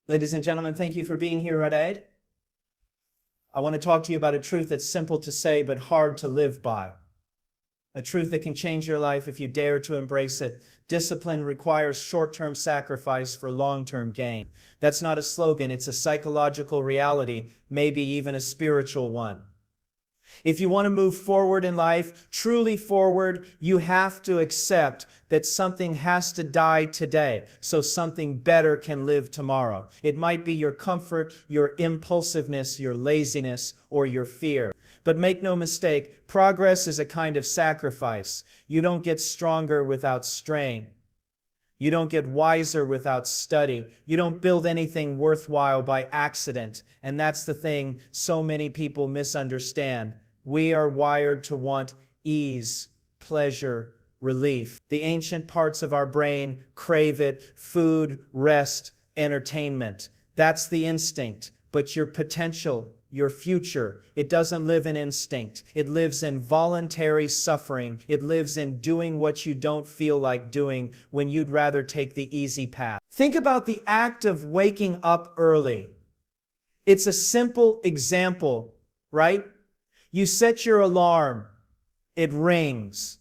Ladies and gentlemen, thank you for being here today. I want to talk to you about a truth that's simple to say but hard to live by. A truth that can change your life if you dare to embrace it. Discipline requires short-term sacrifice for long-term gain. That's not a slogan, it's a psychological reality, maybe even a spiritual one. If you want to move forward in life, truly forward, you have to accept that something has to die today so something better can live tomorrow. It might be your comfort, your impulsiveness, your laziness, or your fear. But make no mistake, progress is a kind of sacrifice. You don't get stronger without strain. You don't get wiser without study. You don't build anything worthwhile by accident. And that's the thing so many people misunderstand. We are wired to want ease, pleasure, relief. The ancient parts of our brain crave it: food, rest, entertainment. That's the instinct. But your potential, your future, it doesn't live in instinct. It lives in voluntary suffering. It lives in doing what you don't feel like doing when you'd rather take the easy path. Think about the act of waking up early. It's a simple example, right? You set your alarm. It rings.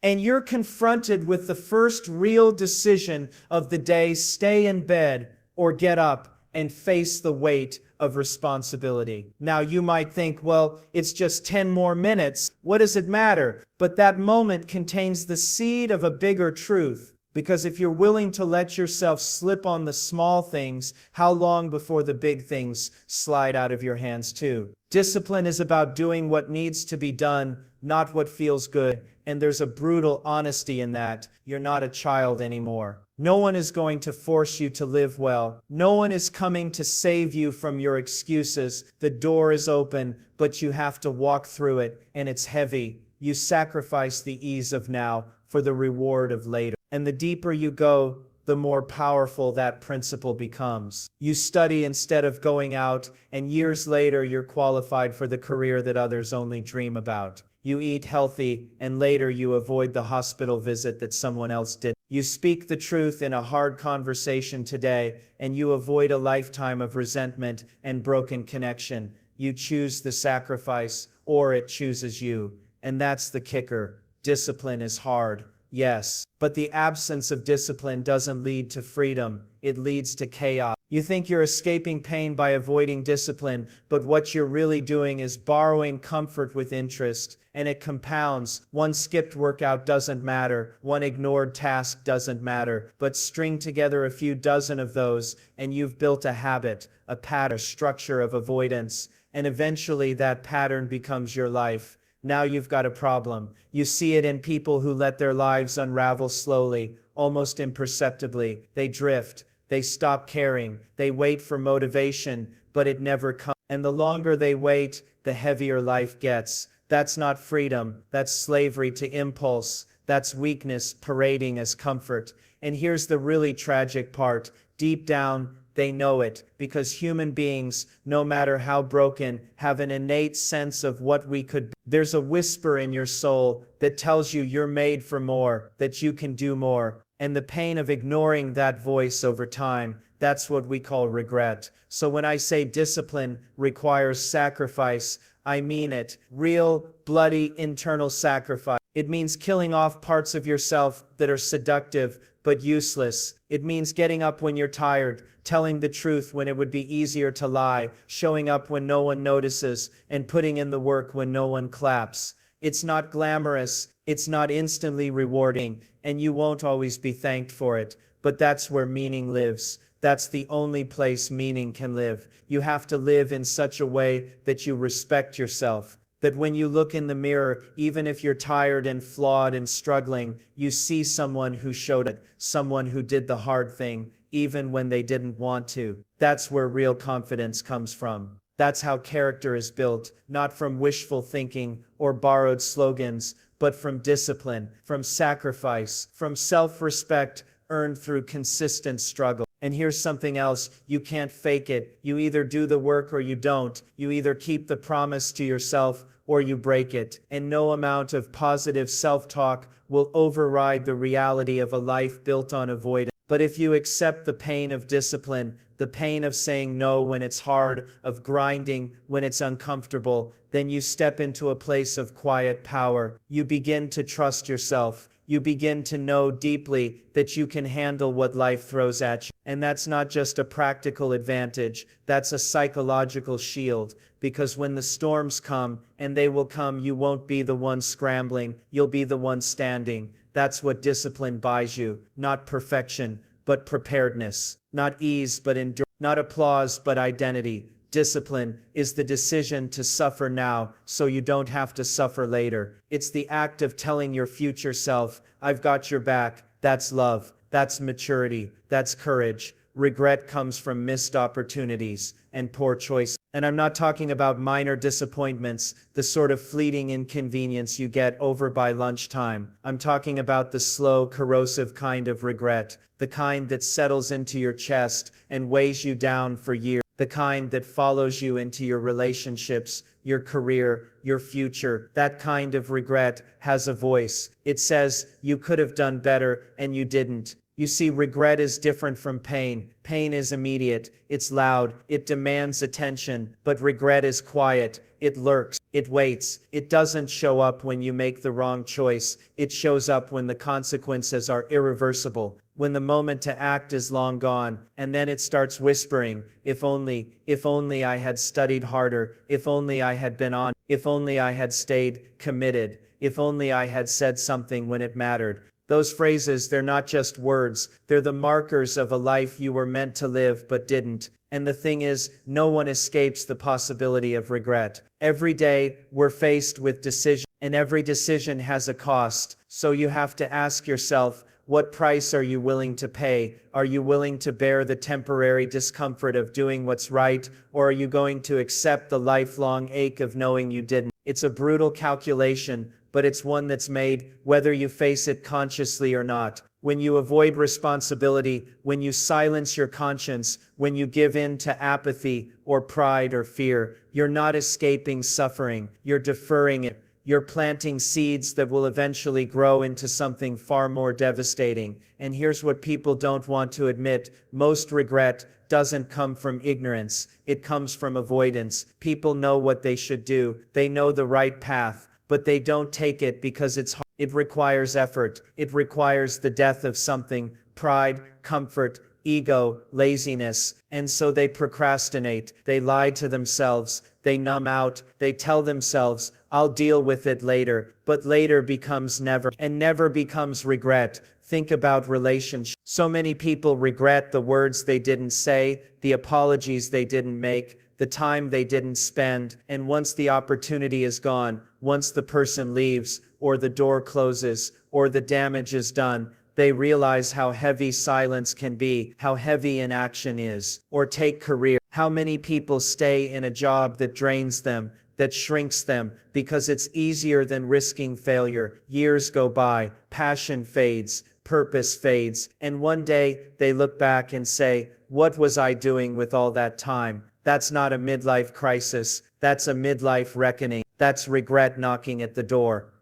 And you're confronted with the first real decision of the day: stay in bed or get up and face the weight of responsibility. Now you might think, well, it's just 10 more minutes. What does it matter? But that moment contains the seed of a bigger truth. Because if you're willing to let yourself slip on the small things, how long before the big things slide out of your hands too? Discipline is about doing what needs to be done, not what feels good. And there's a brutal honesty in that. You're not a child anymore. No one is going to force you to live well. No one is coming to save you from your excuses. The door is open, but you have to walk through it, and it's heavy. You sacrifice the ease of now for the reward of later. And the deeper you go, the more powerful that principle becomes. You study instead of going out, and years later you're qualified for the career that others only dream about. You eat healthy, and later you avoid the hospital visit that someone else did. You speak the truth in a hard conversation today, and you avoid a lifetime of resentment and broken connection. You choose the sacrifice, or it chooses you. And that's the kicker. Discipline is hard, yes. But the absence of discipline doesn't lead to freedom. It leads to chaos. You think you're escaping pain by avoiding discipline, but what you're really doing is borrowing comfort with interest, and it compounds. One skipped workout doesn't matter, one ignored task doesn't matter, but string together a few dozen of those, and you've built a habit, a pattern, a structure of avoidance, and eventually that pattern becomes your life. Now you've got a problem. You see it in people who let their lives unravel slowly, almost imperceptibly. They drift. They stop caring. They wait for motivation, but it never comes. And the longer they wait, the heavier life gets. That's not freedom. That's slavery to impulse. That's weakness parading as comfort. And here's the really tragic part. Deep down, they know it, because human beings, no matter how broken, have an innate sense of what we could be. There's a whisper in your soul that tells you you're made for more, that you can do more. And the pain of ignoring that voice over time, that's what we call regret. So when I say discipline requires sacrifice, I mean it. Real, bloody, internal sacrifice. It means killing off parts of yourself that are seductive but useless. It means getting up when you're tired, telling the truth when it would be easier to lie, showing up when no one notices, and putting in the work when no one claps. It's not glamorous, it's not instantly rewarding, and you won't always be thanked for it, but that's where meaning lives. That's the only place meaning can live. You have to live in such a way that you respect yourself. That when you look in the mirror, even if you're tired and flawed and struggling, you see someone who showed it, someone who did the hard thing, even when they didn't want to. That's where real confidence comes from. That's how character is built, not from wishful thinking or borrowed slogans, but from discipline, from sacrifice, from self-respect earned through consistent struggle. And here's something else, you can't fake it. You either do the work or you don't. You either keep the promise to yourself or you break it. And no amount of positive self-talk will override the reality of a life built on avoidance. But if you accept the pain of discipline, the pain of saying no when it's hard, of grinding when it's uncomfortable, then you step into a place of quiet power. You begin to trust yourself. You begin to know deeply that you can handle what life throws at you. And that's not just a practical advantage, that's a psychological shield. Because when the storms come, and they will come, you won't be the one scrambling, you'll be the one standing. That's what discipline buys you. Not perfection, but preparedness. Not ease, but endurance. Not applause, but identity. Discipline is the decision to suffer now so you don't have to suffer later. It's the act of telling your future self, I've got your back. That's love. That's maturity. That's courage. Regret comes from missed opportunities and poor choice. And I'm not talking about minor disappointments, the sort of fleeting inconvenience you get over by lunchtime. I'm talking about the slow, corrosive kind of regret, the kind that settles into your chest and weighs you down for years, the kind that follows you into your relationships, your career, your future. That kind of regret has a voice. It says, you could have done better and you didn't. You see, regret is different from pain. Pain is immediate, it's loud, it demands attention, but regret is quiet, it lurks, it waits. It doesn't show up when you make the wrong choice, it shows up when the consequences are irreversible, when the moment to act is long gone, and then it starts whispering, if only I had studied harder, if only I had been on, if only I had stayed committed, if only I had said something when it mattered. Those phrases, they're not just words, they're the markers of a life you were meant to live but didn't. And the thing is, no one escapes the possibility of regret. Every day, we're faced with decisions, and every decision has a cost. So you have to ask yourself, what price are you willing to pay? Are you willing to bear the temporary discomfort of doing what's right, or are you going to accept the lifelong ache of knowing you didn't? It's a brutal calculation, but it's one that's made, whether you face it consciously or not. When you avoid responsibility, when you silence your conscience, when you give in to apathy or pride or fear, you're not escaping suffering, you're deferring it. You're planting seeds that will eventually grow into something far more devastating. And here's what people don't want to admit. Most regret doesn't come from ignorance. It comes from avoidance. People know what they should do. They know the right path, but they don't take it because it's hard. It requires effort. It requires the death of something, pride, comfort, ego, laziness. And so they procrastinate. They lie to themselves. They numb out. They tell themselves, I'll deal with it later. But later becomes never, and never becomes regret. Think about relationships. So many people regret the words they didn't say, the apologies they didn't make, the time they didn't spend, and once the opportunity is gone, once the person leaves, or the door closes, or the damage is done, they realize how heavy silence can be, how heavy inaction is. Or take career. How many people stay in a job that drains them, that shrinks them, because it's easier than risking failure. Years go by, passion fades, purpose fades, and one day they look back and say, what was I doing with all that time? That's not a midlife crisis, that's a midlife reckoning. That's regret knocking at the door.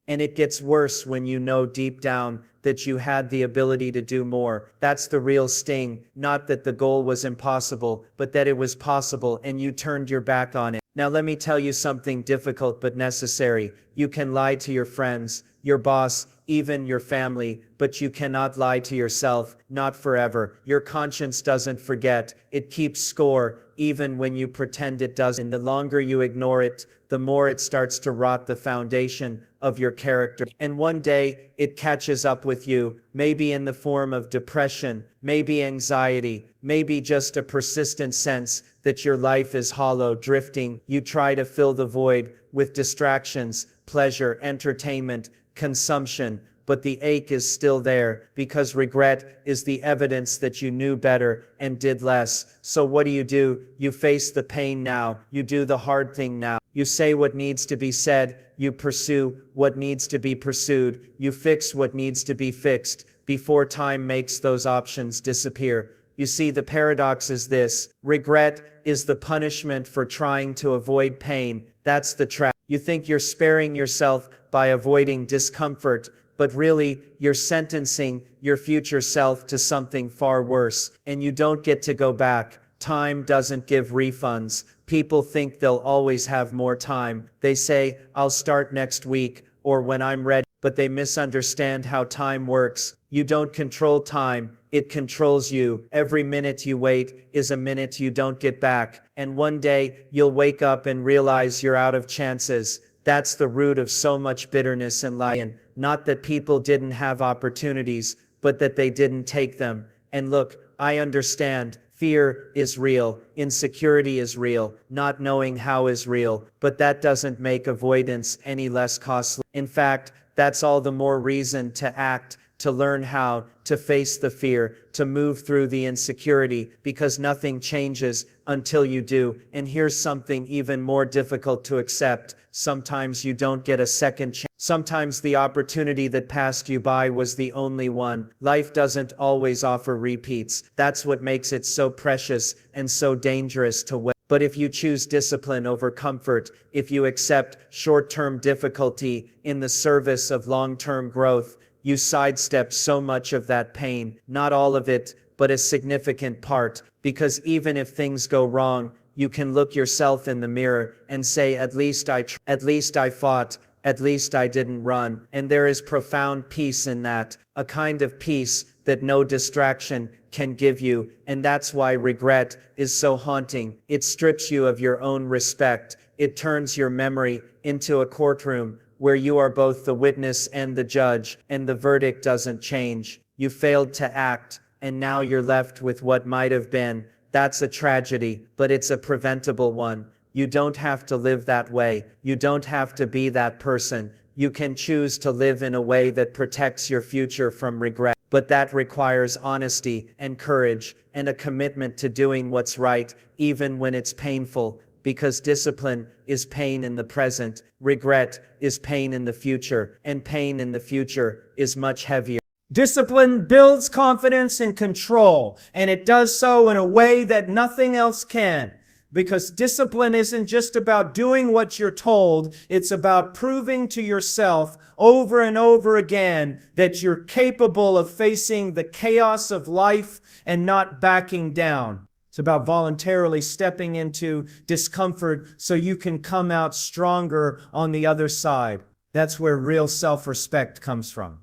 And it gets worse when you know deep down that you had the ability to do more. That's the real sting, not that the goal was impossible, but that it was possible and you turned your back on it. Now let me tell you something difficult but necessary. You can lie to your friends, your boss, even your family, but you cannot lie to yourself, not forever. Your conscience doesn't forget, it keeps score, even when you pretend it doesn't. The longer you ignore it, the more it starts to rot the foundation of your character. And one day, it catches up with you, maybe in the form of depression, maybe anxiety, maybe just a persistent sense that your life is hollow, drifting. You try to fill the void with distractions, pleasure, entertainment, consumption, but the ache is still there because regret is the evidence that you knew better and did less. So what do? You face the pain now. You do the hard thing now. You say what needs to be said. You pursue what needs to be pursued. You fix what needs to be fixed before time makes those options disappear. You see, the paradox is this: regret is the punishment for trying to avoid pain. That's the trap. You think you're sparing yourself by avoiding discomfort, but really, you're sentencing your future self to something far worse, and you don't get to go back. Time doesn't give refunds. People think they'll always have more time. They say, I'll start next week, or when I'm ready, but they misunderstand how time works. You don't control time, it controls you. Every minute you wait is a minute you don't get back, and one day you'll wake up and realize you're out of chances. That's the root of so much bitterness in life. Not that people didn't have opportunities, but that they didn't take them. And look, I understand. Fear is real, insecurity is real, not knowing how is real, but that doesn't make avoidance any less costly. In fact, that's all the more reason to act, to learn how to face the fear, to move through the insecurity, because nothing changes until you do. And here's something even more difficult to accept. Sometimes you don't get a second chance. Sometimes the opportunity that passed you by was the only one. Life doesn't always offer repeats. That's what makes it so precious and so dangerous to wait. But if you choose discipline over comfort, if you accept short-term difficulty in the service of long-term growth, you sidestep so much of that pain. Not all of it, but a significant part. Because even if things go wrong, you can look yourself in the mirror and say, at least I fought, at least I didn't run. And there is profound peace in that, a kind of peace that no distraction can give you. And that's why regret is so haunting. It strips you of your own respect. It turns your memory into a courtroom where you are both the witness and the judge, and the verdict doesn't change. You failed to act, and now you're left with what might have been. That's a tragedy, but it's a preventable one. You don't have to live that way. You don't have to be that person. You can choose to live in a way that protects your future from regret. But that requires honesty and courage and a commitment to doing what's right, even when it's painful. Because discipline is pain in the present, regret is pain in the future, and pain in the future is much heavier. Discipline builds confidence and control, and it does so in a way that nothing else can. Because discipline isn't just about doing what you're told, it's about proving to yourself over and over again that you're capable of facing the chaos of life and not backing down. It's about voluntarily stepping into discomfort so you can come out stronger on the other side. That's where real self-respect comes from.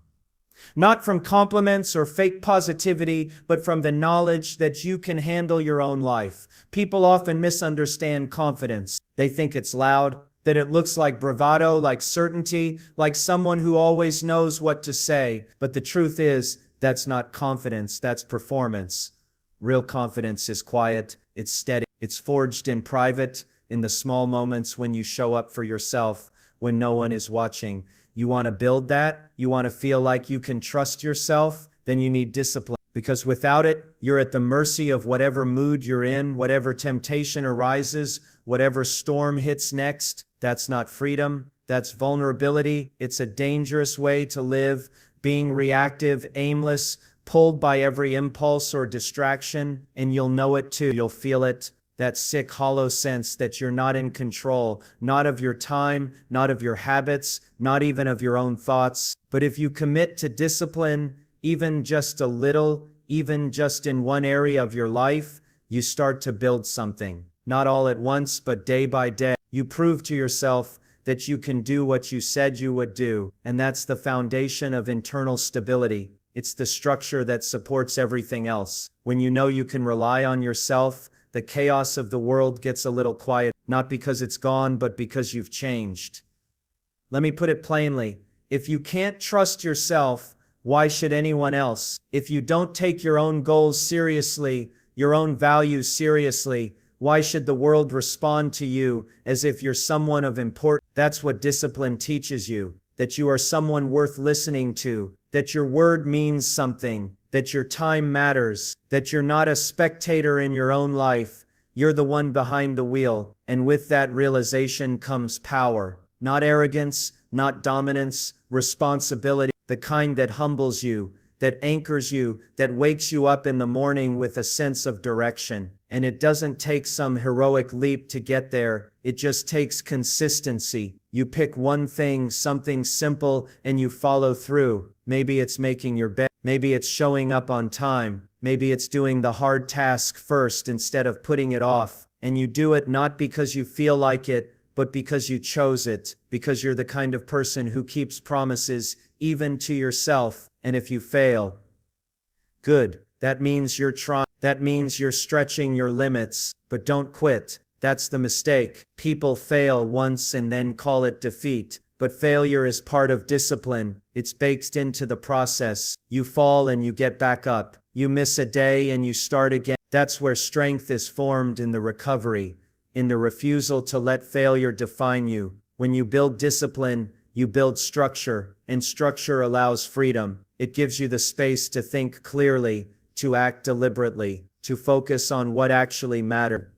Not from compliments or fake positivity, but from the knowledge that you can handle your own life. People often misunderstand confidence. They think it's loud, that it looks like bravado, like certainty, like someone who always knows what to say. But the truth is, that's not confidence, that's performance. Real confidence is quiet, it's steady, it's forged in private, in the small moments when you show up for yourself, when no one is watching. You want to build that? You want to feel like you can trust yourself? Then you need discipline. Because without it, you're at the mercy of whatever mood you're in, whatever temptation arises, whatever storm hits next. That's not freedom, that's vulnerability. It's a dangerous way to live, being reactive, aimless, pulled by every impulse or distraction, and you'll know it too. You'll feel it, that sick, hollow sense that you're not in control, not of your time, not of your habits, not even of your own thoughts. But if you commit to discipline, even just a little, even just in one area of your life, you start to build something. Not all at once, but day by day. You prove to yourself that you can do what you said you would do, and that's the foundation of internal stability. It's the structure that supports everything else. When you know you can rely on yourself, the chaos of the world gets a little quiet, not because it's gone, but because you've changed. Let me put it plainly. If you can't trust yourself, why should anyone else? If you don't take your own goals seriously, your own values seriously, why should the world respond to you as if you're someone of importance? That's what discipline teaches you, that you are someone worth listening to, that your word means something, that your time matters, that you're not a spectator in your own life, you're the one behind the wheel. And with that realization comes power, not arrogance, not dominance, responsibility, the kind that humbles you, that anchors you, that wakes you up in the morning with a sense of direction. And it doesn't take some heroic leap to get there, it just takes consistency. You pick one thing, something simple, and you follow through. Maybe it's making your bed. Maybe it's showing up on time. Maybe it's doing the hard task first instead of putting it off. And you do it not because you feel like it, but because you chose it, because you're the kind of person who keeps promises, even to yourself. And if you fail, good. That means you're trying. That means you're stretching your limits, but don't quit. That's the mistake. People fail once and then call it defeat. But failure is part of discipline. It's baked into the process. You fall and you get back up. You miss a day and you start again. That's where strength is formed, in the recovery, in the refusal to let failure define you. When you build discipline, you build structure, and structure allows freedom. It gives you the space to think clearly, to act deliberately, to focus on what actually matters.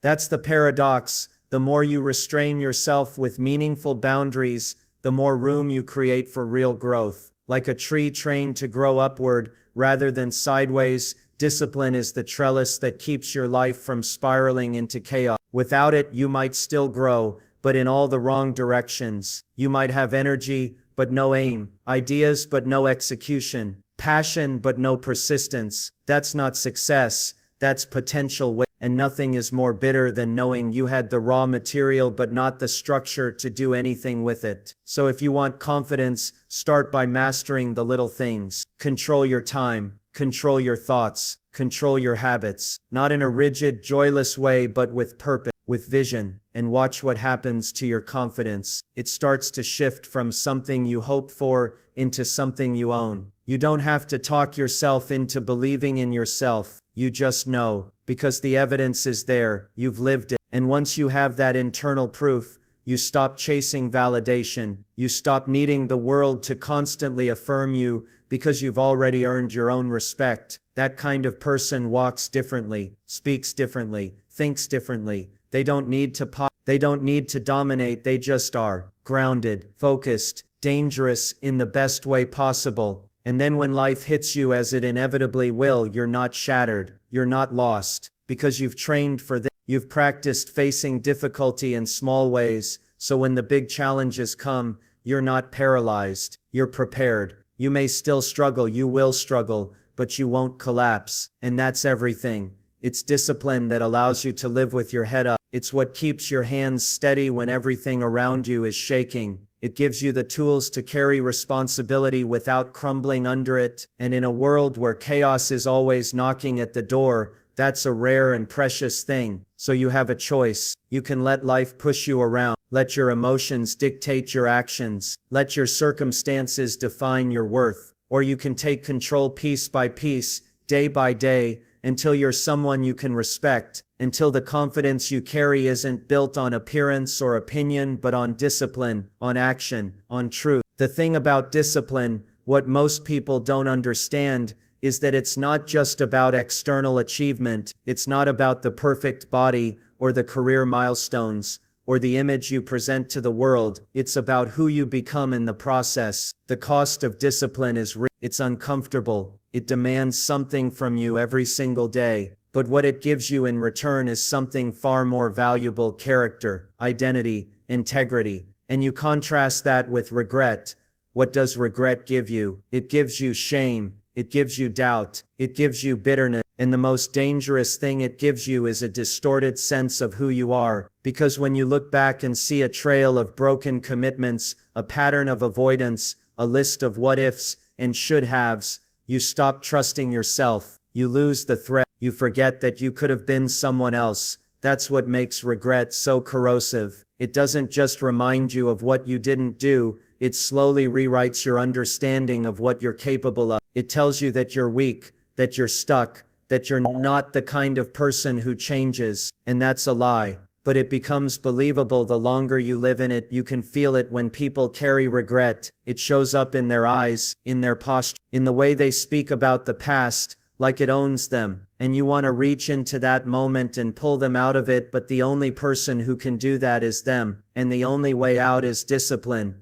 That's the paradox. The more you restrain yourself with meaningful boundaries, the more room you create for real growth. Like a tree trained to grow upward rather than sideways, discipline is the trellis that keeps your life from spiraling into chaos. Without it, you might still grow, but in all the wrong directions. You might have energy, but no aim, ideas, but no execution, passion, but no persistence. That's not success, that's potential waste. And nothing is more bitter than knowing you had the raw material but not the structure to do anything with it. So if you want confidence, start by mastering the little things. Control your time, control your thoughts, control your habits. Not in a rigid, joyless way, but with purpose, with vision. And watch what happens to your confidence. It starts to shift from something you hope for into something you own. You don't have to talk yourself into believing in yourself. You just know, because the evidence is there, you've lived it. And once you have that internal proof, you stop chasing validation. You stop needing the world to constantly affirm you, because you've already earned your own respect. That kind of person walks differently, speaks differently, thinks differently. They don't need to dominate, they just are. Grounded, focused, dangerous in the best way possible. And then when life hits you, as it inevitably will, you're not shattered, you're not lost, because you've trained for this. You've practiced facing difficulty in small ways, so when the big challenges come, you're not paralyzed, you're prepared. You may still struggle, you will struggle, but you won't collapse. And that's everything. It's discipline that allows you to live with your head up. It's what keeps your hands steady when everything around you is shaking. It gives you the tools to carry responsibility without crumbling under it. And in a world where chaos is always knocking at the door, that's a rare and precious thing. So you have a choice. You can let life push you around. Let your emotions dictate your actions. Let your circumstances define your worth. Or you can take control piece by piece, day by day, until you're someone you can respect, until the confidence you carry isn't built on appearance or opinion, but on discipline, on action, on truth. The thing about discipline, what most people don't understand, is that it's not just about external achievement. It's not about the perfect body, or the career milestones, or the image you present to the world. It's about who you become in the process. The cost of discipline is real. It's uncomfortable. It demands something from you every single day. But what it gives you in return is something far more valuable: character, identity, integrity. And you contrast that with regret. What does regret give you? It gives you shame. It gives you doubt. It gives you bitterness. And the most dangerous thing it gives you is a distorted sense of who you are. Because when you look back and see a trail of broken commitments, a pattern of avoidance, a list of what-ifs and should-haves, you stop trusting yourself. You lose the thread. You forget that you could have been someone else. That's what makes regret so corrosive. It doesn't just remind you of what you didn't do. It slowly rewrites your understanding of what you're capable of. It tells you that you're weak, that you're stuck, that you're not the kind of person who changes. And that's a lie. But it becomes believable the longer you live in it. You can feel it when people carry regret. It shows up in their eyes, in their posture, in the way they speak about the past, like it owns them. And you want to reach into that moment and pull them out of it, but the only person who can do that is them. And the only way out is discipline.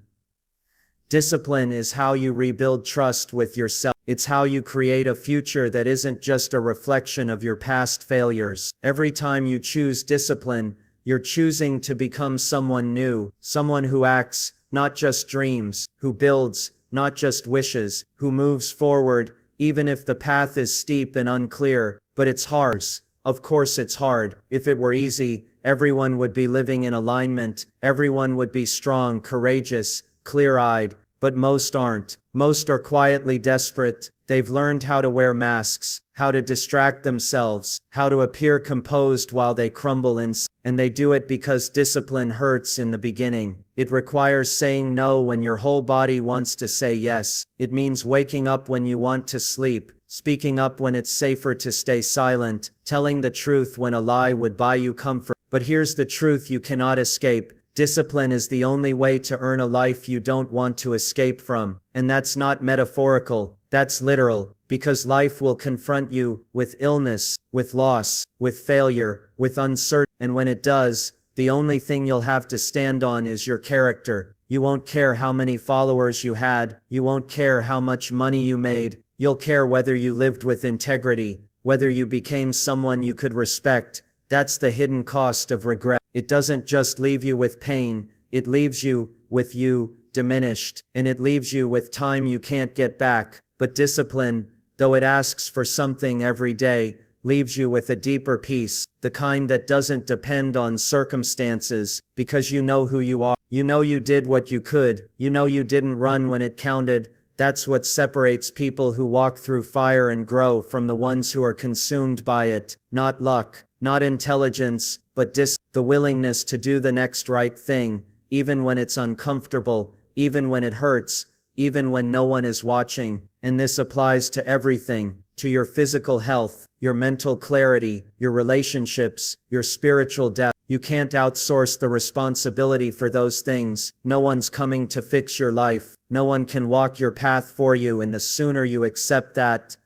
Discipline is how you rebuild trust with yourself. It's how you create a future that isn't just a reflection of your past failures. Every time you choose discipline, You're choosing to become someone new, someone who acts, not just dreams, who builds, not just wishes, who moves forward, even if the path is steep and unclear. But it's hard. Of course it's hard. If it were easy, everyone would be living in alignment, everyone would be strong, courageous, clear-eyed, but most aren't. Most are quietly desperate. They've learned how to wear masks, how to distract themselves, how to appear composed while they crumble inside. And they do it because discipline hurts in the beginning. It requires saying no when your whole body wants to say yes. It means waking up when you want to sleep, speaking up when it's safer to stay silent, telling the truth when a lie would buy you comfort. But here's the truth you cannot escape. Discipline is the only way to earn a life you don't want to escape from. And that's not metaphorical, that's literal, because life will confront you with illness, with loss, with failure, with uncertainty. And when it does, the only thing you'll have to stand on is your character. You won't care how many followers you had, you won't care how much money you made, you'll care whether you lived with integrity, whether you became someone you could respect. That's the hidden cost of regret. It doesn't just leave you with pain, it leaves you with you diminished, and it leaves you with time you can't get back. But discipline, though it asks for something every day, leaves you with a deeper peace, the kind that doesn't depend on circumstances, because you know who you are. You know you did what you could, you know you didn't run when it counted. That's what separates people who walk through fire and grow from the ones who are consumed by it. Not luck, not intelligence, but the willingness to do the next right thing, even when it's uncomfortable, even when it hurts, even when no one is watching. And this applies to everything, to your physical health, your mental clarity, your relationships, your spiritual depth. You can't outsource the responsibility for those things. No one's coming to fix your life. No one can walk your path for you, and the sooner you accept that,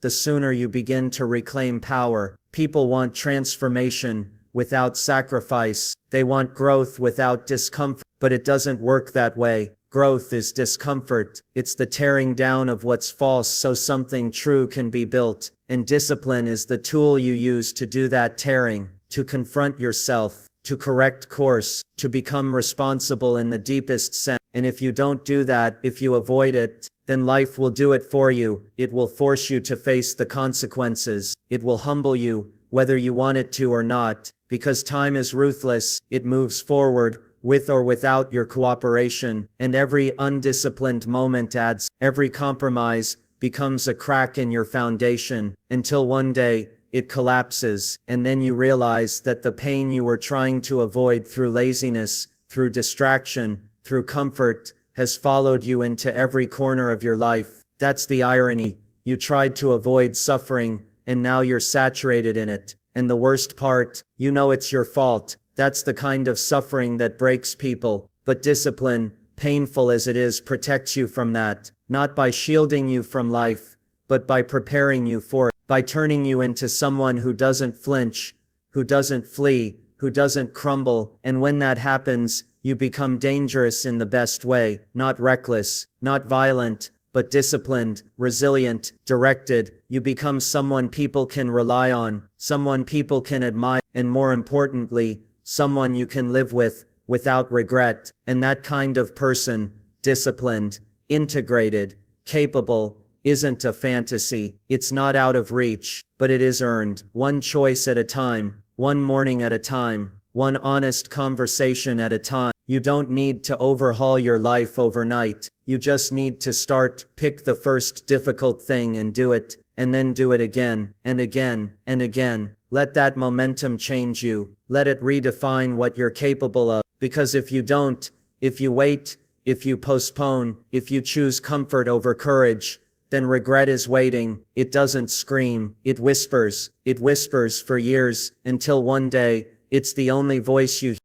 the sooner you begin to reclaim power. People want transformation without sacrifice. They want growth without discomfort. But it doesn't work that way. Growth is discomfort. It's the tearing down of what's false so something true can be built. And discipline is the tool you use to do that tearing, to confront yourself, to correct course, to become responsible in the deepest sense. And if you don't do that, if you avoid it, then life will do it for you. It will force you to face the consequences. It will humble you, whether you want it to or not, because time is ruthless. It moves forward, with or without your cooperation, and every undisciplined moment adds, every compromise becomes a crack in your foundation, until one day, it collapses, and then you realize that the pain you were trying to avoid through laziness, through distraction, through comfort, has followed you into every corner of your life. That's the irony. You tried to avoid suffering, and now you're saturated in it. And the worst part, you know it's your fault. That's the kind of suffering that breaks people. But discipline, painful as it is, protects you from that, not by shielding you from life, but by preparing you for it, by turning you into someone who doesn't flinch, who doesn't flee, who doesn't crumble. And when that happens, you become dangerous in the best way, not reckless, not violent, but disciplined, resilient, directed. You become someone people can rely on, someone people can admire, and more importantly, someone you can live with, without regret. And that kind of person, disciplined, integrated, capable, isn't a fantasy. It's not out of reach, but it is earned, one choice at a time, one morning at a time, one honest conversation at a time. You don't need to overhaul your life overnight. You just need to start. Pick the first difficult thing and do it, and then do it again, and again, and again. Let that momentum change you. Let it redefine what you're capable of. Because if you don't, if you wait, if you postpone, if you choose comfort over courage, then regret is waiting. It doesn't scream, it whispers. It whispers for years, until one day, it's the only voice you hear.